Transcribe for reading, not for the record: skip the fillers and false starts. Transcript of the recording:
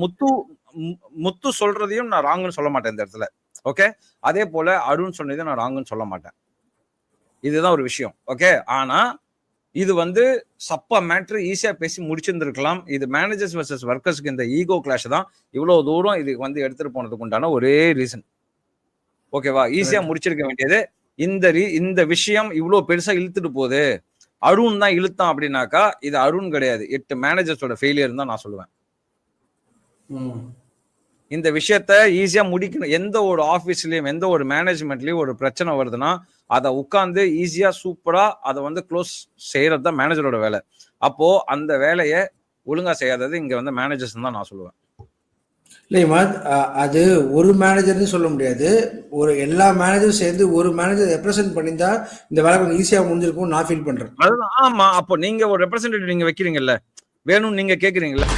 முத்து முத்து சொல்றதையும் நான் ராங்குன்னு சொல்ல மாட்டேன் இந்த இடத்துல. ஓகே, அதே போல அருண் சொன்னதையும் நான் ராங்குன்னு சொல்ல மாட்டேன். இதுதான் ஒரு விஷயம். ஓகே, ஆனா இது சப்பா மேட்ரு ஈஸியா பேசி முடிச்சிருந்திருக்கலாம். இது மேனேஜர்ஸ் வர்சஸ் ஒர்க்கர்ஸ்க்கு இந்த ஈகோ கிளாஷ் தான் இவ்வளவு தூரம் இது எடுத்துட்டு போனதுக்கு உண்டான ஒரே ரீசன். ஓகேவா, ஈஸியா முடிச்சிருக்க வேண்டியது. இந்த விஷயம் இவ்வளவு பெருசா இழுத்துட்டு போகுது, அருண் தான் இழுத்தான் அப்படின்னாக்கா இது அருண் கிடையாது, 8 மேனேஜர்ஸோட ஃபெயிலியர் தான் நான் சொல்லுவேன். இந்த விஷயத்த ஈஸியா முடிக்கணும். எந்த ஒரு ஆபீஸ்லயும் எந்த ஒரு மேனேஜ்மெண்ட்லயும் ஒரு பிரச்சனை வருதுன்னா அதை உட்கார்ந்து ஈஸியா சூப்பரா அதை க்ளோஸ் செய்யறது தான் மேனேஜரோட வேலை. அப்போ அந்த வேலையை ஒழுங்கா செய்யாதது இங்க மேனேஜர்ஸ் தான் நான் சொல்லுவேன். இல்லையா, அது ஒரு மேனேஜர்னு சொல்ல முடியாது. ஒரு எல்லா மேனேஜரும் சேர்ந்து ஒரு மேனேஜர் ரெப்ரசென்ட் பண்ணியிருந்தா இந்த வேலை கொஞ்சம் ஈஸியா முடிஞ்சிருக்கும் நான் ஃபீல் பண்றேன். அதுதான். ஆமா, அப்போ நீங்க ஒரு ரெப்ரசன்டேட்டிவ் நீங்க வைக்கிறீங்கல்ல, வேணும்னு நீங்க கேக்குறீங்கல்ல.